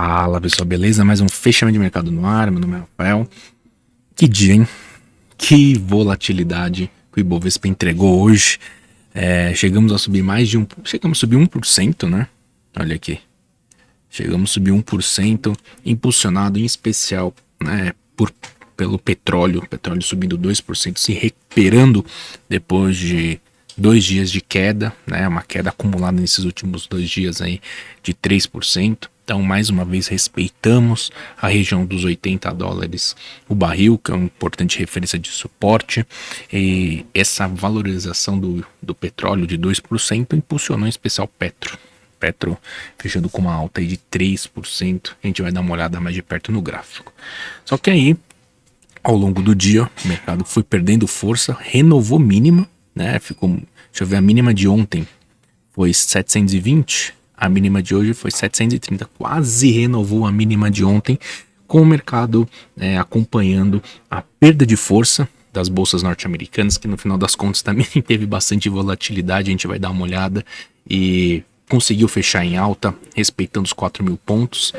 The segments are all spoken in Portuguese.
Fala pessoal, beleza? Mais um fechamento de mercado no ar, meu nome é Rafael. Que dia, hein? Que volatilidade que o Ibovespa entregou hoje. Chegamos a subir Chegamos a subir 1%, né? Olha aqui. Chegamos a subir 1%, impulsionado em especial, né, pelo petróleo. O petróleo subindo 2%, se recuperando depois de 2 dias de queda, né? Uma queda acumulada nesses últimos 2 dias aí de 3%. Então, mais uma vez, respeitamos a região dos $80 o barril, que é uma importante referência de suporte. E essa valorização do petróleo de 2% impulsionou em especial Petro fechando com uma alta aí de 3%. A gente vai dar uma olhada mais de perto no gráfico. Só que aí, ao longo do dia, o mercado foi perdendo força, renovou mínima, né? Deixa eu ver, a mínima de ontem foi 720, a mínima de hoje foi 730, quase renovou a mínima de ontem, com o mercado acompanhando a perda de força das bolsas norte-americanas, que no final das contas também teve bastante volatilidade. A gente vai dar uma olhada e conseguiu fechar em alta, respeitando os 4.000 pontos.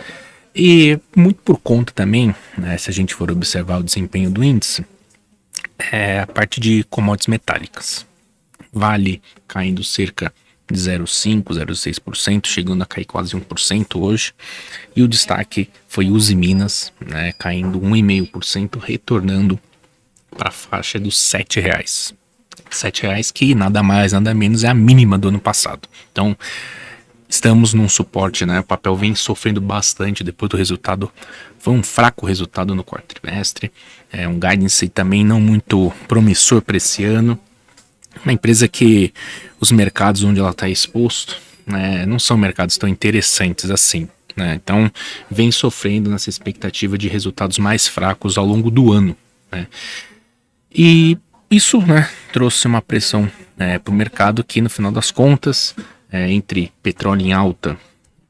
E muito por conta também, né, se a gente for observar o desempenho do índice, a parte de commodities metálicas. Vale caindo cerca de 0,5%, 0,6%, chegando a cair quase 1% hoje. E o destaque foi Uzi Minas, né, caindo 1,5%, retornando para a faixa dos R$7. R$7 que nada mais, nada menos é a mínima do ano passado. Então, estamos num suporte, né? O papel vem sofrendo bastante depois do resultado. Foi um fraco resultado no quarto trimestre. Um guidance também não muito promissor para esse ano. Uma empresa que os mercados onde ela está exposto, né, não são mercados tão interessantes assim, né? Então vem sofrendo nessa expectativa de resultados mais fracos ao longo do ano, né? E isso, né, trouxe uma pressão para o mercado que, no final das contas, entre petróleo em alta,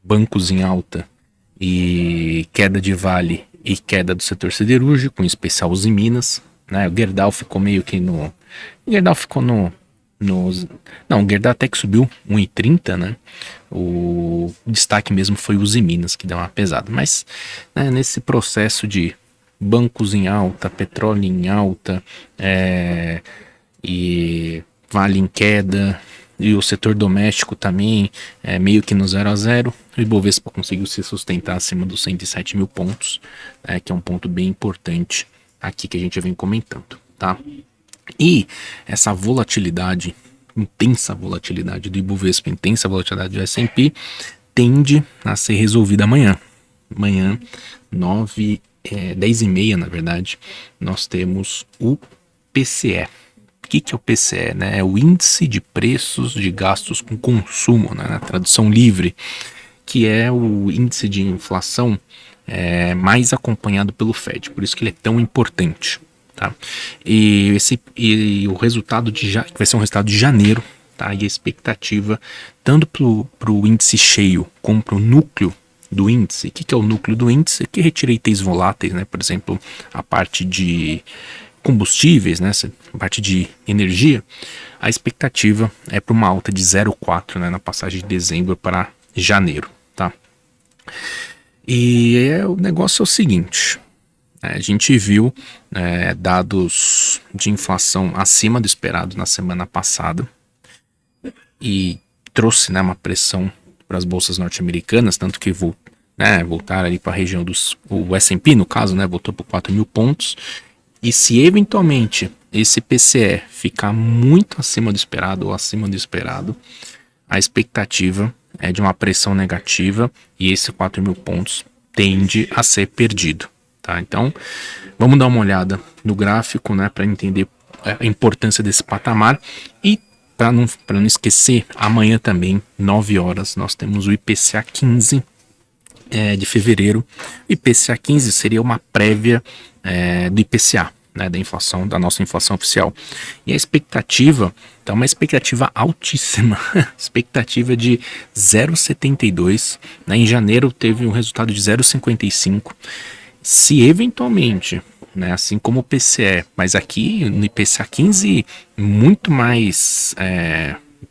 bancos em alta e queda de Vale e queda do setor siderúrgico, em especial os em Minas, né? O Gerdau ficou meio que no... O Gerdau ficou no... Não, o Gerdau até que subiu 1,30, né? O destaque mesmo foi os em Minas, que deu uma pesada. Mas, né, nesse processo de bancos em alta, petróleo em alta, e Vale em queda, e o setor doméstico também meio que no 0 a 0, o Ibovespa conseguiu se sustentar acima dos 107 mil pontos, que é um ponto bem importante aqui que a gente vem comentando, tá? E essa volatilidade, intensa volatilidade do Ibovespa, intensa volatilidade do S&P, tende a ser resolvida amanhã. Amanhã, 10h30, na verdade, nós temos o PCE. O que é o PCE? Né? É o Índice de Preços de Gastos com Consumo, né? Na tradução livre, que é o índice de inflação mais acompanhado pelo Fed, por isso que ele é tão importante. Tá? E o resultado que vai ser um resultado de janeiro, tá? E a expectativa, tanto para o índice cheio como para o núcleo do índice. O que é o núcleo do índice? Que retira itens voláteis, né? Por exemplo, a parte de combustíveis, né? A parte de energia. A expectativa é para uma alta de 0,4, né? Na passagem de dezembro para janeiro. Tá? E o negócio é o seguinte... A gente viu dados de inflação acima do esperado na semana passada e trouxe, né, uma pressão para as bolsas norte-americanas, tanto que voltaram ali para a região o S&P, no caso, né, voltou para 4.000 pontos. E se eventualmente esse PCE ficar muito acima do esperado ou acima do esperado, a expectativa é de uma pressão negativa e esse 4.000 pontos tende a ser perdido. Tá? Então, vamos dar uma olhada no gráfico, né, para entender a importância desse patamar. E para não esquecer, amanhã também, 9 horas, nós temos o IPCA 15 de fevereiro. O IPCA 15 seria uma prévia do IPCA, né, da inflação, da nossa inflação oficial. E a expectativa, então, uma expectativa altíssima, expectativa de 0,72, né, em janeiro teve um resultado de 0,55. Se eventualmente, né, assim como o PCE, mas aqui no IPCA 15 muito mais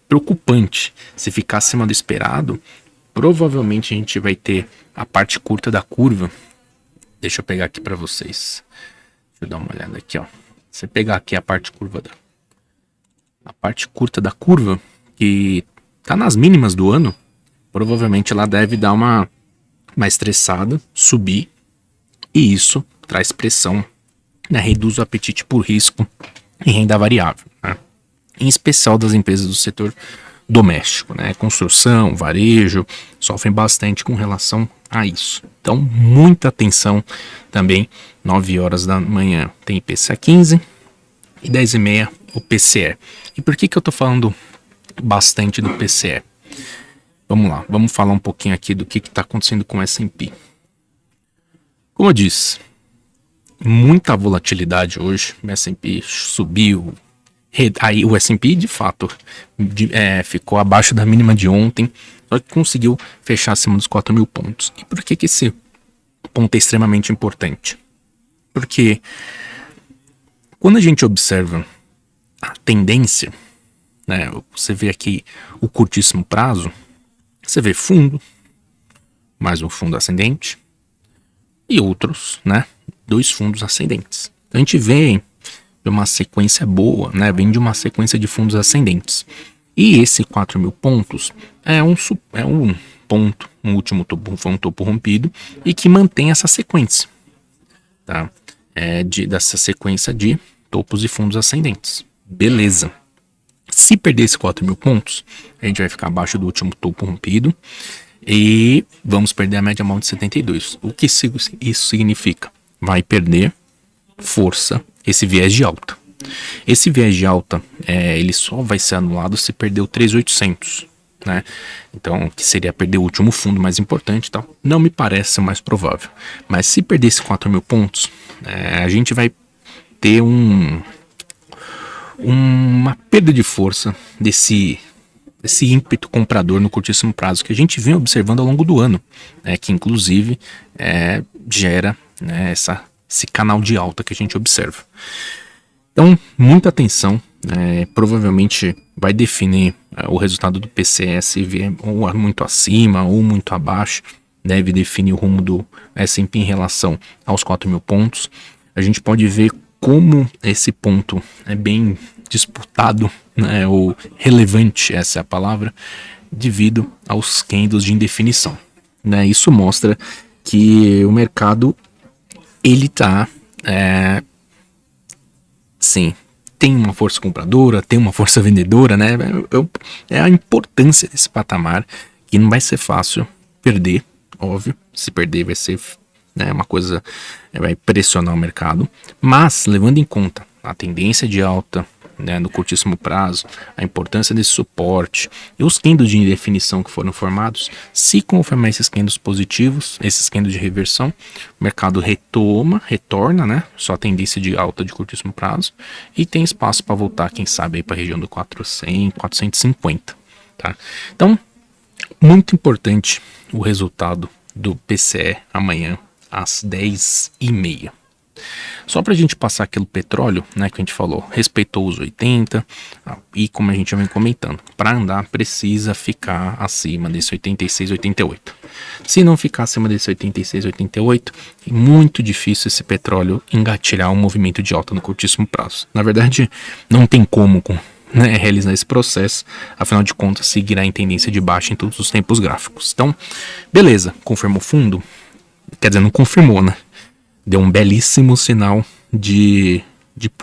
preocupante, se ficar acima do esperado, provavelmente a gente vai ter a parte curta da curva. Deixa eu pegar aqui para vocês. Deixa eu dar uma olhada aqui, ó. Você pegar aqui a parte curta da curva, que tá nas mínimas do ano, provavelmente ela deve dar uma estressada, subir, e isso traz pressão, né? Reduz o apetite por risco e renda variável, né? Em especial das empresas do setor doméstico, né? Construção, varejo, sofrem bastante com relação a isso. Então, muita atenção também. 9 horas da manhã tem IPCA 15 e 10h30 o PCE. E por que eu tô falando bastante do PCE? Vamos lá, vamos falar um pouquinho aqui do que está acontecendo com o S&P. Como eu disse, muita volatilidade hoje. O S&P subiu. Aí o S&P de fato ficou abaixo da mínima de ontem, só que conseguiu fechar acima dos 4.000 pontos. E por que esse ponto é extremamente importante? Porque quando a gente observa a tendência, né, você vê aqui o curtíssimo prazo, você vê fundo, mais um fundo ascendente e outros, né, 2 fundos ascendentes. Então a gente vê uma sequência boa, né? Vem de uma sequência de fundos ascendentes. E esse 4.000 pontos é um ponto, um último topo, foi um topo rompido e que mantém essa sequência, tá? Dessa sequência de topos e fundos ascendentes. Beleza. Se perder esses 4.000 pontos, a gente vai ficar abaixo do último topo rompido e vamos perder a média móvel de 72. O que isso significa? Vai perder força esse viés de alta. Esse viés de alta, ele só vai ser anulado se perder o 3.800, né? Então, que seria perder o último fundo mais importante, tal. Não me parece o mais provável. Mas se perder esses 4.000 pontos, a gente vai ter uma perda de força desse ímpeto comprador no curtíssimo prazo que a gente vem observando ao longo do ano, que inclusive gera, né, esse canal de alta que a gente observa. Então, muita atenção, provavelmente vai definir o resultado do PCE, se vier ou muito acima ou muito abaixo, deve definir o rumo do S&P em relação aos 4.000 pontos. A gente pode ver como esse ponto é bem disputado, né, ou relevante, essa é a palavra, devido aos candles de indefinição, né? Isso mostra que o mercado ele tá, sim, tem uma força compradora, tem uma força vendedora, né? É a importância desse patamar, que não vai ser fácil perder, óbvio. Se perder vai ser, né, uma coisa, vai pressionar o mercado, mas levando em conta a tendência de alta, né, no curtíssimo prazo, a importância desse suporte e os candles de indefinição que foram formados, se confirmar esses candles positivos, esses candles de reversão, o mercado retorna, né, só a tendência de alta de curtíssimo prazo e tem espaço para voltar, quem sabe, para a região do 400, 450, tá? Então, muito importante o resultado do PCE amanhã às 10h30. Só para a gente passar aquilo petróleo, né, que a gente falou, respeitou os 80 e como a gente já vem comentando, para andar precisa ficar acima desse 86, 88. Se não ficar acima desse 86, 88, é muito difícil esse petróleo engatilhar um movimento de alta no curtíssimo prazo. Na verdade, não tem como, né, realizar esse processo, afinal de contas seguirá em tendência de baixa em todos os tempos gráficos. Então, beleza, confirmou fundo? Quer dizer, não confirmou, né? Deu um belíssimo sinal de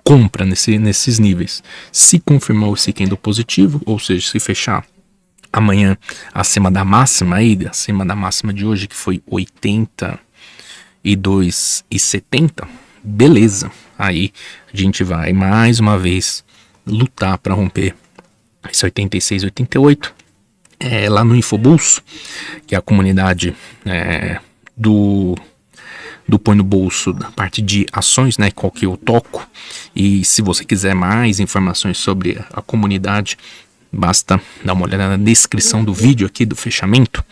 compra nesses níveis. Se confirmar esse candle positivo, ou seja, se fechar amanhã acima da máxima de hoje, que foi 82,70, beleza. Aí a gente vai mais uma vez lutar para romper esse 86, 88. Lá no Infobulso, que é a comunidade do Põe no Bolso, da parte de ações, né, qual que eu toco. E se você quiser mais informações sobre a comunidade, basta dar uma olhada na descrição do vídeo aqui do fechamento.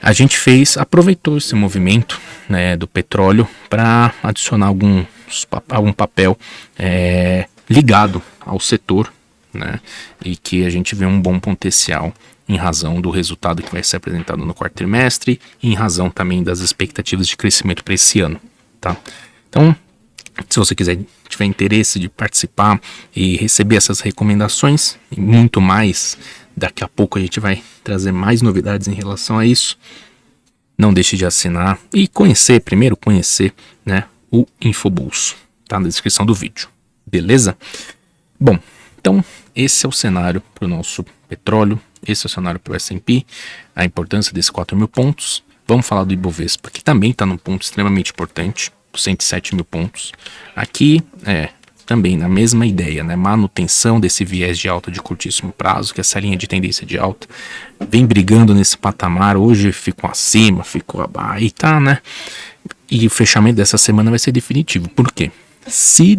A gente aproveitou esse movimento, né, do petróleo para adicionar algum papel ligado ao setor, né? E que a gente vê um bom potencial em razão do resultado que vai ser apresentado no quarto trimestre e em razão também das expectativas de crescimento para esse ano, tá? Então, se você tiver interesse de participar e receber essas recomendações e muito mais, daqui a pouco a gente vai trazer mais novidades em relação a isso. Não deixe de assinar e primeiro conhecer, né, o Infobolso. Tá na descrição do vídeo. Beleza? Bom, então esse é o cenário para o nosso petróleo, esse é o cenário para o S&P, a importância desses 4.000 pontos. Vamos falar do Ibovespa, que também está num ponto extremamente importante, 107.000 pontos. Aqui também na mesma ideia, né? Manutenção desse viés de alta de curtíssimo prazo, que essa linha de tendência de alta vem brigando nesse patamar. Hoje ficou acima, ficou abaixo, e tá, né? E o fechamento dessa semana vai ser definitivo. Por quê? Se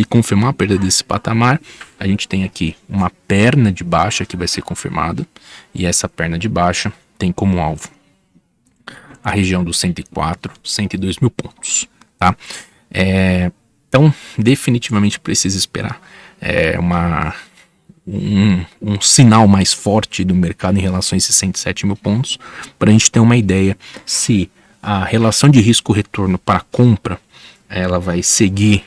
confirmar a perda desse patamar, a gente tem aqui uma perna de baixa que vai ser confirmada, e essa perna de baixa tem como alvo a região dos 102.000 pontos, tá? Então, definitivamente precisa esperar um sinal mais forte do mercado em relação a esses 107.000 pontos, para a gente ter uma ideia se a relação de risco-retorno para a compra ela vai seguir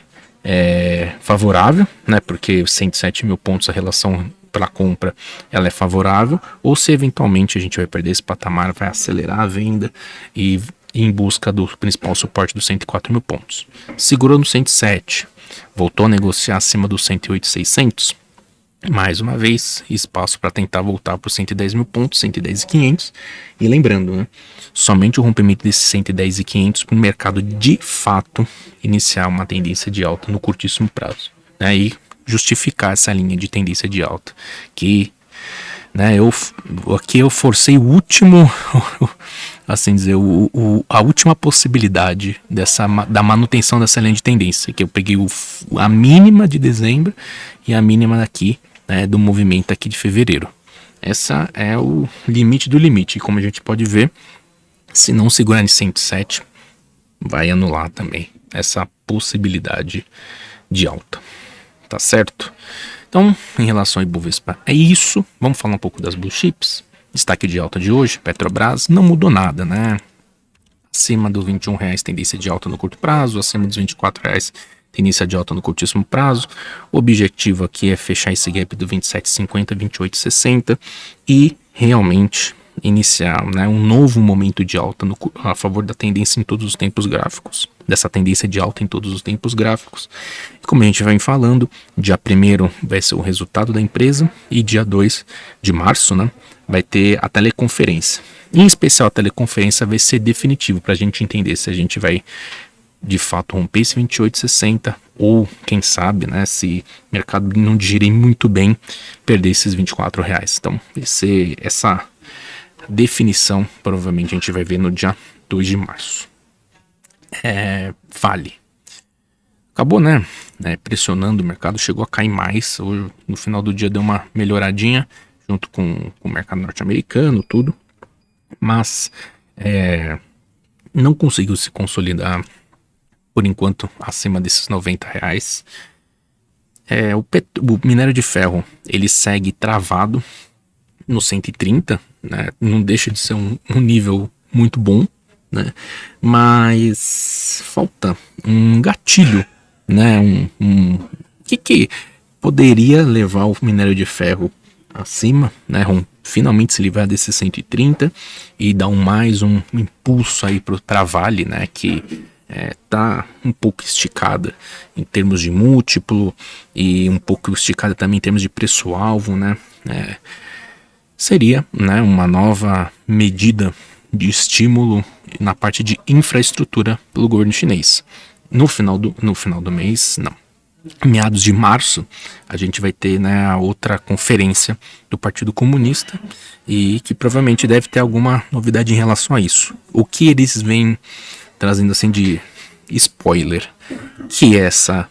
favorável, né? Porque os 107.000 pontos, a relação para a compra ela é favorável, ou se eventualmente a gente vai perder esse patamar, vai acelerar a venda e em busca do principal suporte dos 104.000 pontos. Segurou no 107, voltou a negociar acima dos 108.600, mais uma vez, espaço para tentar voltar para os 110.000 pontos, 110.500, e lembrando, né, somente o rompimento desses 110.500 para o mercado de fato iniciar uma tendência de alta no curtíssimo prazo, né, e justificar essa linha de tendência de alta, que, né, aqui eu forcei o último, assim dizer, a última possibilidade da manutenção dessa linha de tendência, que eu peguei a mínima de dezembro e a mínima daqui, né, do movimento aqui de fevereiro. Essa é o limite do limite, e como a gente pode ver, se não segurar em 107, vai anular também essa possibilidade de alta, tá certo? Então, em relação ao Ibovespa, é isso. Vamos falar um pouco das blue chips. Destaque de alta de hoje, Petrobras, não mudou nada, né? Acima dos R$21 tendência de alta no curto prazo, acima dos R$24 tendência de alta no curtíssimo prazo. O objetivo aqui é fechar esse gap do 27,50, 28,60 e realmente iniciar, né, um novo momento de alta a favor da tendência em todos os tempos gráficos, dessa tendência de alta em todos os tempos gráficos. E como a gente vai falando, dia 1º vai ser o resultado da empresa e dia 2 de março, né, vai ter a teleconferência. Em especial a teleconferência vai ser definitivo para a gente entender se a gente vai de fato romper esse 28,60 ou quem sabe, né, se o mercado não digerir muito bem, perder esses R$24. Então vai ser essa definição, provavelmente a gente vai ver no dia 2 de março. Vale. Acabou, né? Pressionando o mercado, chegou a cair mais. Hoje, no final do dia deu uma melhoradinha, junto com o mercado norte-americano, tudo. Mas não conseguiu se consolidar, por enquanto, acima desses R$90. O minério de ferro, ele segue travado no 130, né? Não deixa de ser um nível muito bom, né? Mas falta um gatilho, né? Que poderia levar o minério de ferro acima, né? Finalmente se livrar desse 130 e dar mais um impulso aí para a Vale, né? Que tá um pouco esticada em termos de múltiplo e um pouco esticada também em termos de preço-alvo, né? Seria, né, uma nova medida de estímulo na parte de infraestrutura pelo governo chinês. No final do mês, não. Meados de março, a gente vai ter, né, a outra conferência do Partido Comunista e que provavelmente deve ter alguma novidade em relação a isso. O que eles vêm trazendo assim de spoiler, que essa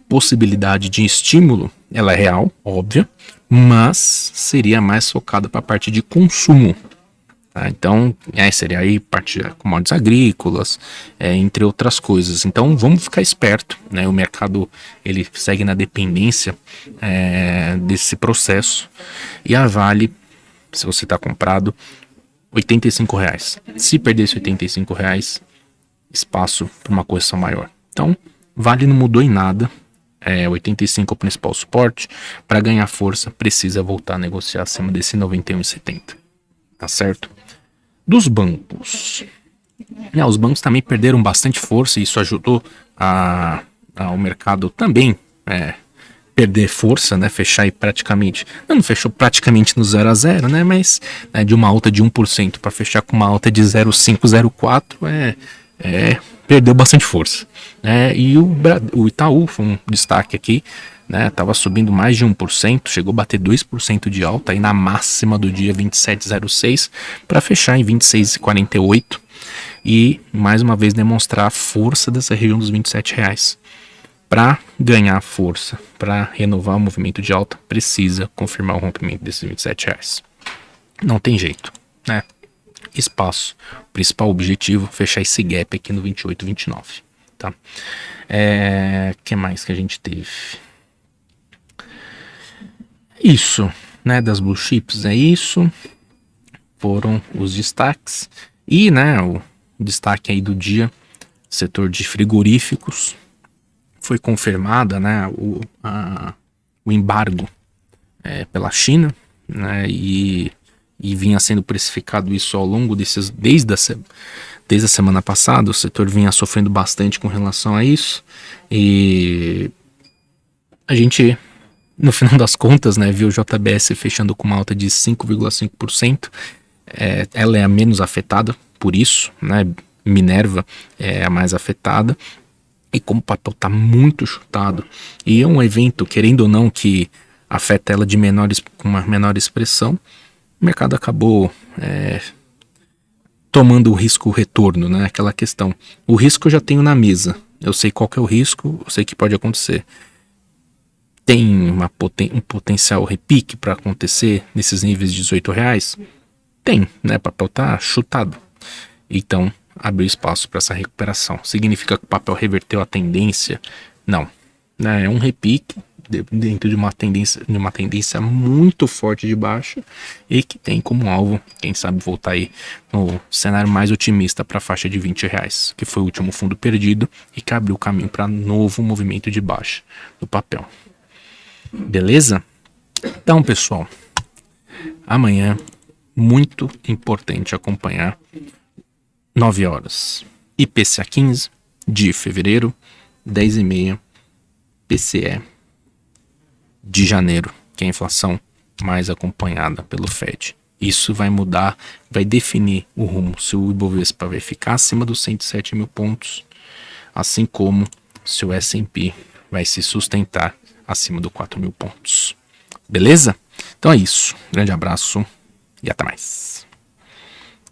possibilidade de estímulo, ela é real, óbvia, mas seria mais focada para a parte de consumo, Tá? Então, seria aí parte de commodities agrícolas, entre outras coisas. Então, vamos ficar esperto, né? O mercado ele segue na dependência desse processo. E a Vale, se você está comprado, R$ 85. Se perder esse R$ 85, espaço para uma correção maior. Então, Vale não mudou em nada. 85 é o principal suporte. Para ganhar força, precisa voltar a negociar acima desse 91,70. Tá certo? Dos bancos. Os bancos também perderam bastante força e isso ajudou ao mercado também perder força, né? Fechar aí praticamente. Não fechou praticamente no 0 a 0, né? Mas de uma alta de 1% para fechar com uma alta de 0,5, 0,4 perdeu bastante força. E o Itaú foi um destaque aqui. Tava subindo mais de 1%, chegou a bater 2% de alta aí na máxima do dia 27,06 para fechar em 26,48 e mais uma vez demonstrar a força dessa região dos R$ 27. Para ganhar força, para renovar o movimento de alta, precisa confirmar o rompimento desses R$ 27. Não tem jeito, né? Espaço, principal objetivo, fechar esse gap aqui no 28,29, tá? Que mais que a gente teve? Isso, né, das blue chips, isso foram os destaques. E, né, o destaque aí do dia, setor de frigoríficos, foi confirmada, né, o embargo pela China, né, e vinha sendo precificado isso ao longo desde a semana passada. O setor vinha sofrendo bastante com relação a isso, e a gente, no final das contas, né, viu o JBS fechando com uma alta de 5,5%. Ela é a menos afetada por isso, né? Minerva é a mais afetada. E como o papel está muito chutado, e é um evento, querendo ou não, que afeta ela com uma menor expressão, o mercado acabou tomando o risco-retorno, né? Aquela questão. O risco eu já tenho na mesa. Eu sei qual que é o risco, eu sei que pode acontecer. Tem um potencial repique para acontecer nesses níveis de R$18? Tem, né? O papel tá chutado. Então, abriu espaço para essa recuperação. Significa que o papel reverteu a tendência? Não. É um repique dentro de uma tendência muito forte de baixa e que tem como alvo, quem sabe, voltar aí no cenário mais otimista para a faixa de R$20, que foi o último fundo perdido e que abriu o caminho para novo movimento de baixa do papel. Beleza? Então, pessoal, amanhã, muito importante acompanhar, 9 horas, IPCA 15 de fevereiro, 10h30, PCE de janeiro, que é a inflação mais acompanhada pelo Fed. Isso vai mudar, vai definir o rumo, se o Ibovespa vai ficar acima dos 107 mil pontos, assim como se o S&P vai se sustentar acima dos 4 mil pontos. Beleza? Então é isso. Grande abraço e até mais.